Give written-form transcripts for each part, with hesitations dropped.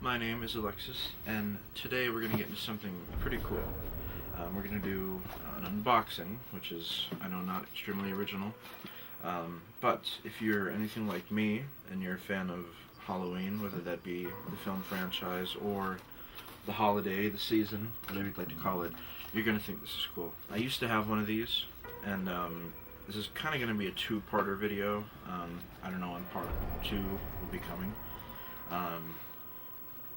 My name is Alexis, and today we're going to get into something pretty cool. We're going to do an unboxing, which is, I know, not extremely original, but if you're anything like me, and you're a fan of Halloween, whether that be the film franchise or the holiday, the season, whatever you'd like to call it, you're going to think this is cool. I used to have one of these, and this is kind of going to be a two-parter video. I don't know when part 2 will be coming.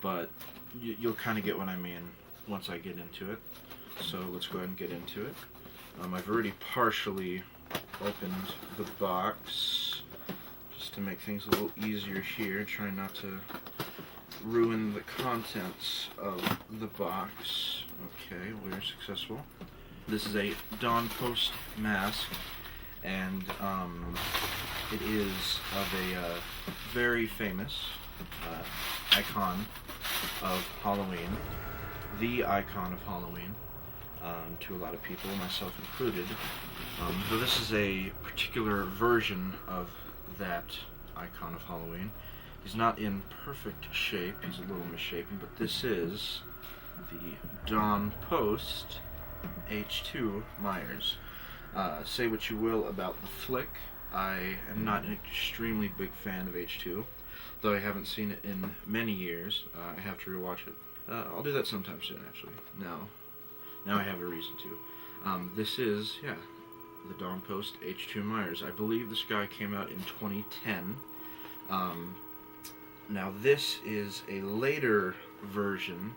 But you'll kind of get what I mean once I get into it. So let's go ahead and get into it. I've already partially opened the box just to make things a little easier here, trying not to ruin the contents of the box. Okay, we're successful. This is a Don Post mask, and it is of a very famous icon of Halloween, the icon of Halloween, to a lot of people, myself included. Though this is a particular version of that icon of Halloween. He's not in perfect shape, he's a little misshapen, but this is the Don Post H2 Myers. Say what you will about the flick, I am not an extremely big fan of H2. Though I haven't seen it in many years, I have to rewatch it. I'll do that sometime soon, actually. Now I have a reason to. This is, the Don Post H2 Myers. I believe this guy came out in 2010. Now this is a later version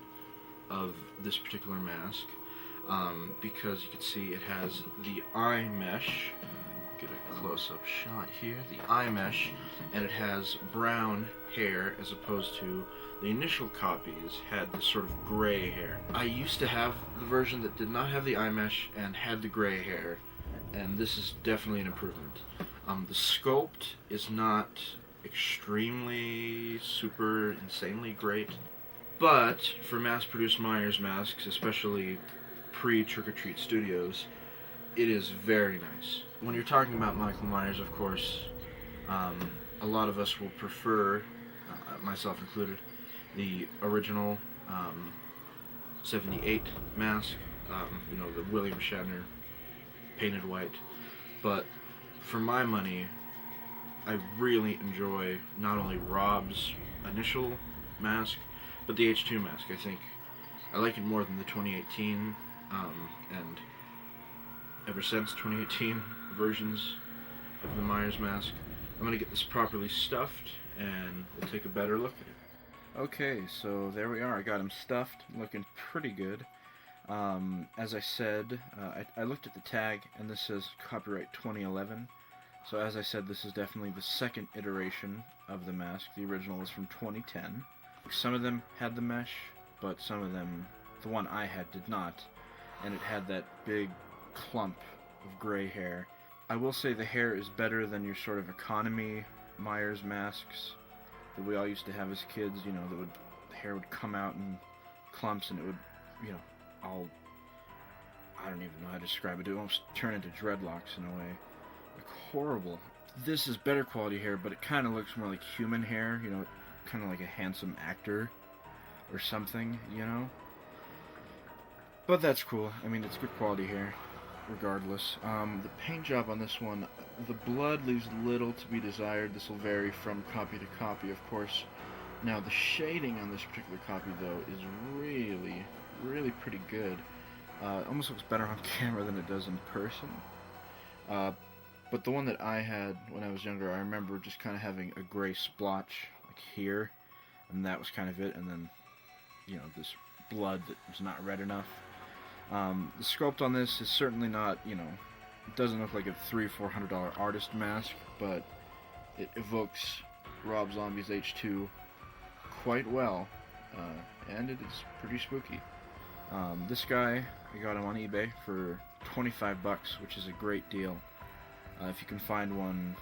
of this particular mask, because you can see it has the eye mesh. Get a close-up shot here, the eye mesh, and it has brown hair as opposed to the initial copies had this sort of gray hair. I used to have the version that did not have the eye mesh and had the gray hair, and this is definitely an improvement. The sculpt is not extremely super insanely great, but for mass-produced Myers masks, especially pre-Trick or Treat Studios, it is very nice. When you're talking about Michael Myers, of course, a lot of us will prefer, myself included, the original 78 mask, the William Shatner painted white. But for my money, I really enjoy not only Rob's initial mask, but the H2 mask. I think I like it more than the 2018, and ever since 2018 versions of the Myers mask. I'm going to get this properly stuffed, and we'll take a better look at it. Okay, so there we are. I got him stuffed, looking pretty good. As I said, I looked at the tag, and this says copyright 2011. So as I said, this is definitely the second iteration of the mask. The original was from 2010. Some of them had the mesh, but some of them, the one I had, did not. And it had that big clump of gray hair. I will say the hair is better than your sort of economy Myers masks that we all used to have as kids, the hair would come out in clumps and it would, I don't even know how to describe it. It would almost turn into dreadlocks in a way. Like, horrible. This is better quality hair, but it kind of looks more like human hair, kind of like a handsome actor or something, But that's cool. I mean, it's good quality hair, regardless. The paint job on this one, the blood leaves little to be desired. This will vary from copy to copy, of course. Now, the shading on this particular copy, though, is really, really pretty good. It almost looks better on camera than it does in person. But the one that I had when I was younger, I remember just kind of having a gray splotch, like here, and that was kind of it, and then, this blood that was not red enough. The sculpt on this is certainly not, it doesn't look like a $300-400 artist mask, but it evokes Rob Zombie's H2 quite well, and it is pretty spooky. This guy, I got him on eBay for $25, which is a great deal. If you can find one,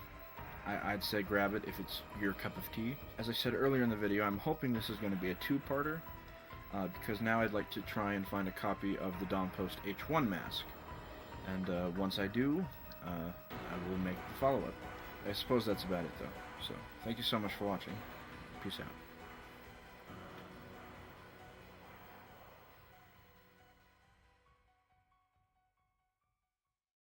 I'd say grab it if it's your cup of tea. As I said earlier in the video, I'm hoping this is going to be a two-parter, because now I'd like to try and find a copy of the Don Post H1 mask. And once I do, I will make the follow-up. I suppose that's about it, though. So, thank you so much for watching. Peace out.